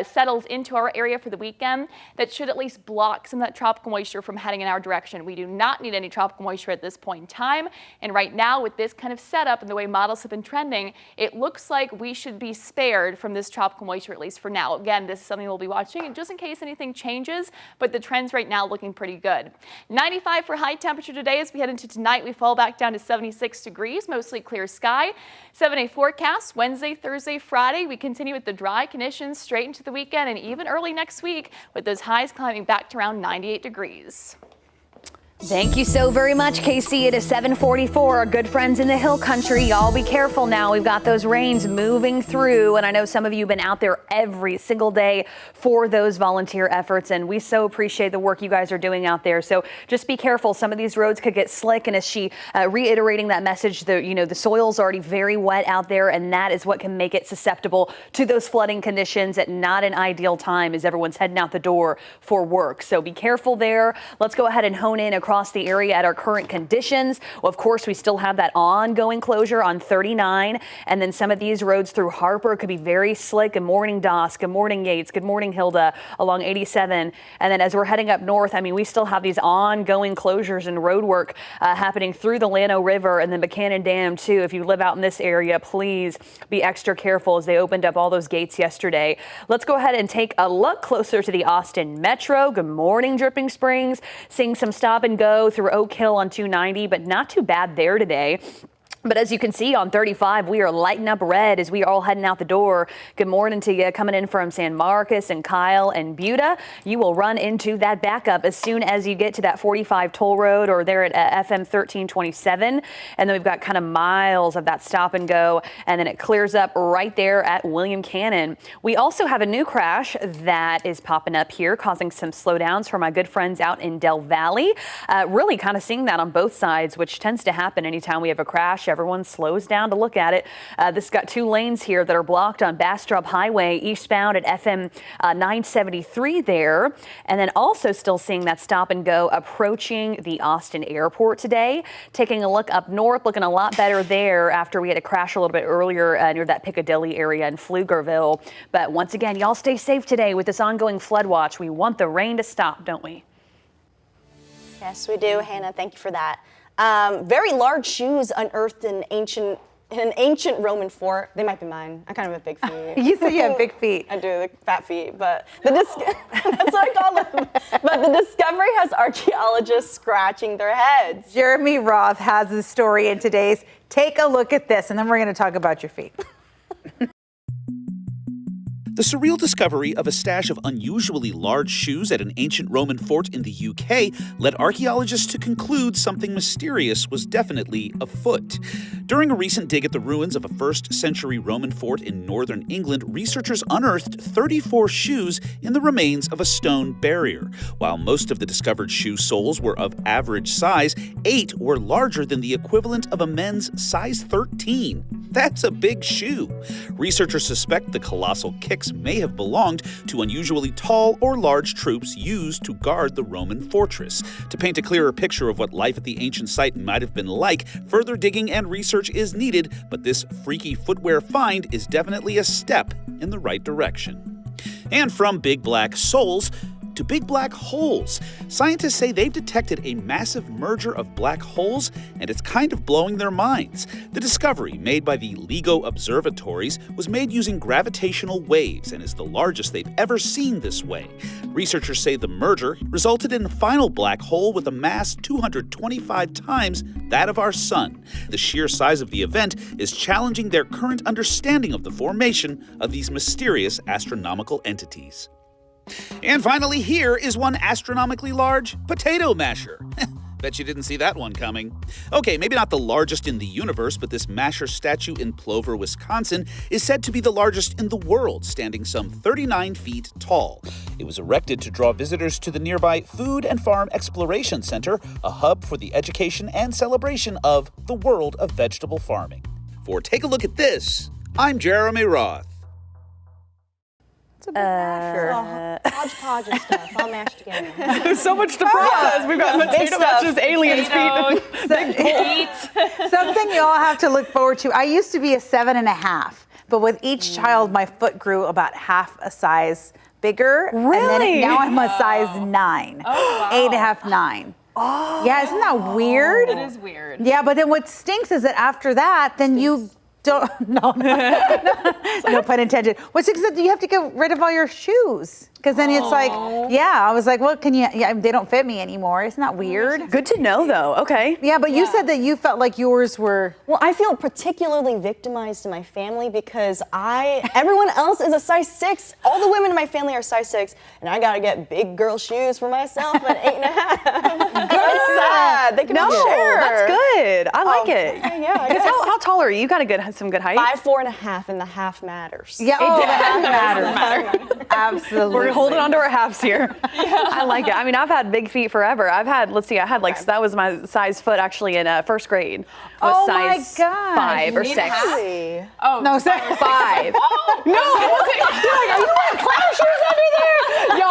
settles into our area for the weekend, that should at least block some of that tropical moisture from heading in our direction. We do not need any tropical moisture at this point in time, and right now with this kind of setup and the way models have been trending, it looks like we should be spared from this tropical moisture, at least for now. Again, this is something we'll be watching just in case anything changes, but the trends right now looking pretty good. 95 for high temperature today. As we head into tonight, we fall back down to 76 degrees, mostly clear sky. 7-day forecast Wednesday, Thursday, Friday. We continue with the dry conditions straight into the weekend and even early next week with those highs climbing back to around 98 degrees. Thank you so very much, Casey. It is 7:44. Our good friends in the hill country, y'all be careful now. We've got those rains moving through, and I know some of you have been out there every single day for those volunteer efforts, and we so appreciate the work you guys are doing out there. So just be careful. Some of these roads could get slick, and as she reiterating that message, the soil's already very wet out there, and that is what can make it susceptible to those flooding conditions at not an ideal time as everyone's heading out the door for work. So be careful there. Let's go ahead and hone in across the area at our current conditions. Well, of course, we still have that ongoing closure on 39, and then some of these roads through Harper could be very slick. Good morning, Doss. Good morning, Yates. Good morning, Hilda, along 87. And then as we're heading up north, I mean, we still have these ongoing closures and road work happening through the Llano River and then Buchanan Dam, too. If you live out in this area, please be extra careful as they opened up all those gates yesterday. Let's go ahead and take a look closer to the Austin Metro. Good morning, Dripping Springs. Seeing some stop and go through Oak Hill on 290, but not too bad there today. But as you can see on 35, we are lighting up red as we are all heading out the door. Good morning to you coming in from San Marcos and Kyle and Buda. You will run into that backup as soon as you get to that 45 toll road or there at FM 1327. And then we've got kind of miles of that stop and go. And then it clears up right there at William Cannon. We also have a new crash that is popping up here, causing some slowdowns for my good friends out in Del Valley. Really kind of seeing that on both sides, which tends to happen anytime we have a crash. Everyone slows down to look at it. This got 2 lanes here that are blocked on Bastrop Highway eastbound at FM 973 there. And then also still seeing that stop and go approaching the Austin airport today. Taking a look up north, looking a lot better there after we had a crash a little bit earlier near that Piccadilly area in Pflugerville. But once again, y'all stay safe today with this ongoing flood watch. We want the rain to stop, don't we? Yes, we do, Hannah. Thank you for that. Very large shoes unearthed in an ancient Roman fort. They might be mine. I kind of have big feet. You say you have big feet. I do, the fat feet, but that's what I call them. But the discovery has archaeologists scratching their heads. Jeremy Roth has the story in today's Take a Look at This, and then we're going to talk about your feet. The surreal discovery of a stash of unusually large shoes at an ancient Roman fort in the UK led archaeologists to conclude something mysterious was definitely afoot. During a recent dig at the ruins of a 1st century Roman fort in northern England, researchers unearthed 34 shoes in the remains of a stone barrier. While most of the discovered shoe soles were of average size, 8 were larger than the equivalent of a men's size 13. That's a big shoe. Researchers suspect the colossal kicks may have belonged to unusually tall or large troops used to guard the Roman fortress. To paint a clearer picture of what life at the ancient site might have been like, further digging and research is needed, but this freaky footwear find is definitely a step in the right direction. And from big black souls to big black holes. Scientists say they've detected a massive merger of black holes, and it's kind of blowing their minds. The discovery, made by the LIGO observatories, was made using gravitational waves and is the largest they've ever seen this way. Researchers say the merger resulted in a final black hole with a mass 225 times that of our sun. The sheer size of the event is challenging their current understanding of the formation of these mysterious astronomical entities. And finally, here is one astronomically large potato masher. Bet you didn't see that one coming. Okay, maybe not the largest in the universe, but this masher statue in Plover, Wisconsin is said to be the largest in the world, standing some 39 feet tall. It was erected to draw visitors to the nearby Food and Farm Exploration Center, a hub for the education and celebration of the world of vegetable farming. For Take a Look at This, I'm Jeremy Roth. It's a big masher. Hodgepodge of stuff, all mashed together. There's so much to process. We've got potato mashes, aliens, feet, big feet. Something you all have to look forward to. I used to be a 7.5, but with each child, my foot grew about half a size bigger. Really? And then now I'm a size 9. Oh, wow. 8.5, 9. Oh. Yeah, isn't that weird? It is weird. Yeah, but then what stinks is that after that, then you don't, no pun intended. What stinks is that you have to get rid of all your shoes. Because then it's like, yeah, I was like, well, they don't fit me anymore. Isn't that weird? Good to know, though. Okay. Yeah, but you said that you felt like yours were. Well, I feel particularly victimized in my family because everyone else is a size 6. All the women in my family are size 6, and I gotta get big girl shoes for myself at 8.5. That's sad. They can share. That's good. I like it. Yeah. Because how tall are you? You got some good height. 5'4.5", and the half matters. Yeah, the half matters. Absolutely. We're holding on to our halves here. I like it. I mean, I've had big feet forever. I had that was my size foot actually in first grade. Was size 5 or 6. Oh, no, 5. No, are you wearing clown shoes under there? Yo,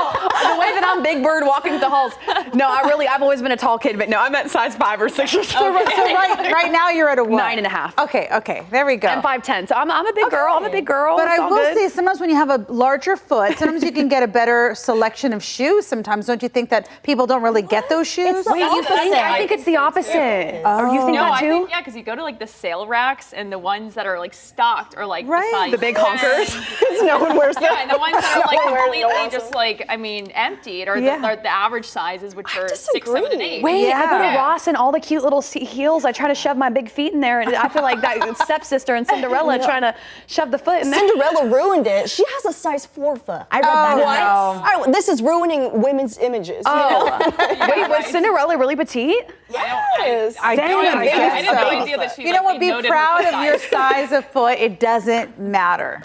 the way that I'm Big Bird walking the halls. No, I've always been a tall kid, but no, I'm at size 5 or 6 or so. So right now you're at a what? 9.5. Okay, there we go. I'm 5'10", so I'm a big girl. I'm a big girl. But I will say, sometimes when you have a larger foot, sometimes you can get a better selection of shoes. Sometimes, don't you think that people don't really get those shoes? Wait, you think? I think it's the opposite. Or you think that too? Yeah, because you go to like the sale racks and the ones that are like stocked are like the big honkers. No one wears them. Yeah, and the ones that are like completely just like, emptied or the average sizes, which are 6, 7, and 8. Wait, I go to Ross and all the cute little heels. I try to shove my big feet in there, and I feel like that stepsister and Cinderella trying to shove the foot in there. Cinderella ruined it. She has a size 4 foot. I read that. No. This is ruining women's images. Wait, was Cinderella really petite? Yes. I had no idea that she. You know what? Be proud of your size of foot. It doesn't matter.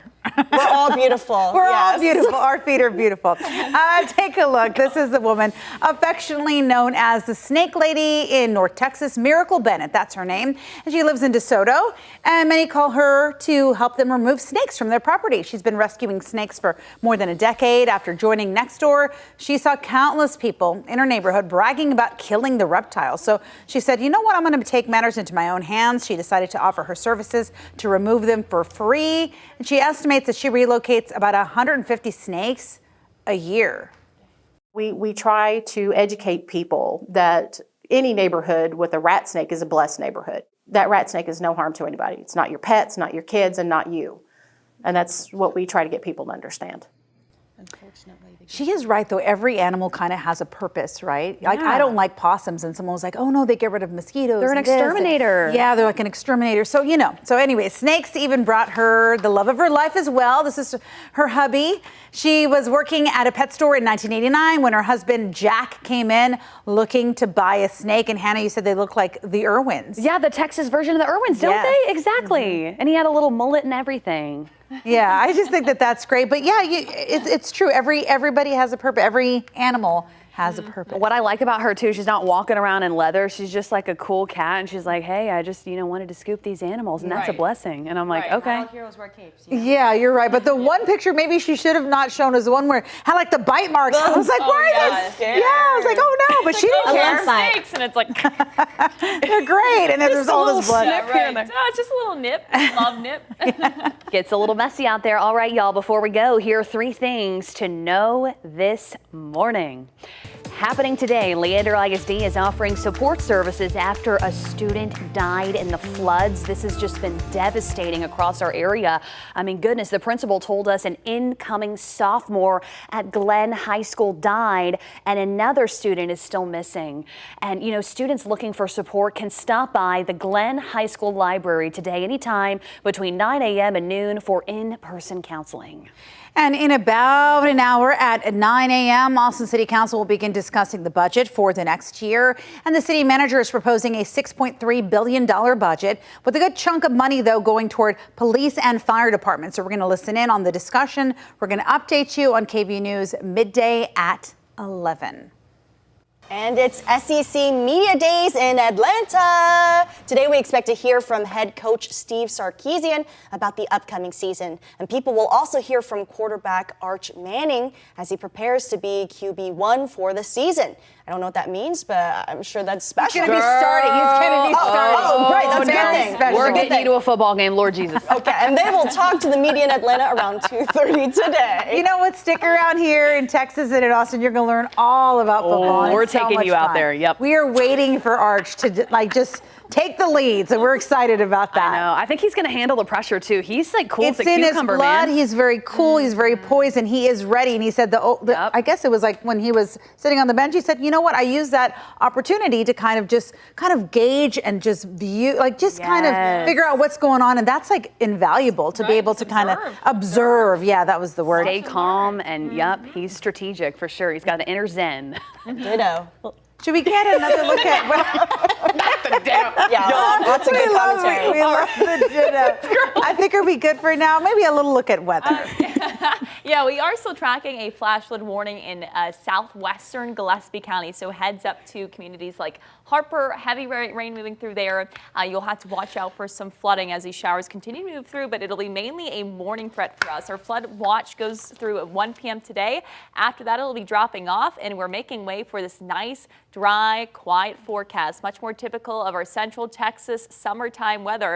We're all beautiful. We're all beautiful. Our feet are beautiful. Take a look. This is the woman affectionately known as the Snake Lady in North Texas, Miracle Bennett. That's her name. And she lives in DeSoto. And many call her to help them remove snakes from their property. She's been rescuing snakes for more than a decade. After joining Nextdoor, she saw countless people in her neighborhood bragging about killing the reptiles. So she said, you know what? I'm going to take matters into my own hands. She decided to offer her services to remove them for free. And she estimates that she relocates about 150 snakes a year. We try to educate people that any neighborhood with a rat snake is a blessed neighborhood. That rat snake is no harm to anybody. It's not your pets, not your kids, and not you. And that's what we try to get people to understand. She is right, though. Every animal kind of has a purpose, right? Like, I don't like possums, and someone was like, oh, no, they get rid of mosquitoes. They're an exterminator. Yeah, they're like an exterminator. So, So anyway, snakes even brought her the love of her life as well. This is her hubby. She was working at a pet store in 1989 when her husband, Jack, came in looking to buy a snake. And Hannah, you said they look like the Irwins. Yeah, the Texas version of the Irwins, don't they? Exactly. And he had a little mullet and everything. Yeah, I just think that that's great. But yeah, it's true. Everybody has a purpose. Every animal has a purpose. What I like about her too, she's not walking around in leather. She's just like a cool cat, and she's like, hey, I just, wanted to scoop these animals, and that's a blessing. And I'm like, okay. Not all heroes wear capes. Yeah, you're right. But the one picture maybe she should have not shown is the one where it had like the bite marks. I was like, why are those? Yeah, I was like, oh no, but she didn't care. Snakes, and it's like they're great. And then there's all this blood. Yeah, right. Oh, it's just a little nip. Love nip. Gets a little messy out there. All right, y'all, before we go, here are 3 things to know this morning. Happening today, Leander ISD is offering support services after a student died in the floods. This has just been devastating across our area. I mean, goodness, the principal told us an incoming sophomore at Glenn High School died and another student is still missing. And, students looking for support can stop by the Glenn High School library today anytime between 9 a.m. and noon for in-person counseling. And in about an hour at 9 a.m., Austin City Council will begin discussing the budget for the next year. And the city manager is proposing a $6.3 billion budget with a good chunk of money, though, going toward police and fire departments. So we're going to listen in on the discussion. We're going to update you on KVUE News midday at 11. And it's SEC Media Days in Atlanta. Today we expect to hear from head coach Steve Sarkisian about the upcoming season. And people will also hear from quarterback Arch Manning as he prepares to be QB1 for the season. I don't know what that means, but I'm sure that's special. He's going to be starting. He's going to be starting. Oh, great. That's a good thing. We're getting you to a football game, Lord Jesus. Okay, and they will talk to the media in Atlanta around 2:30 today. You know what? Stick around here in Texas and in Austin. You're going to learn all about football. We're taking you out there. Yep. We are waiting for Arch to just take the lead, so we're excited about that. I know. I think he's going to handle the pressure too. He's like cool It's as a in his cucumber, blood. man. He's very cool. He's very poised, and he is ready. And he said, I guess it was like when he was sitting on the bench, he said, you know what? I use that opportunity to kind of gauge and just view, kind of figure out what's going on. And that's like invaluable to be able to kind of observe. Yeah, that was the word. Stay calm, and he's strategic for sure. He's got an inner zen. Ditto. Should we get another look at? Yeah, that's a good commentary. We love the ditto. I think are we good for now? Maybe a little look at weather. Yeah, we are still tracking a flash flood warning in southwestern Gillespie County. So heads up to communities like Harper, heavy rain moving through there. You'll have to watch out for some flooding as these showers continue to move through, but it'll be mainly a morning threat for us. Our flood watch goes through at 1 p.m. today. After that, it'll be dropping off, and we're making way for this nice, dry, quiet forecast, much more typical of our central Texas summertime weather.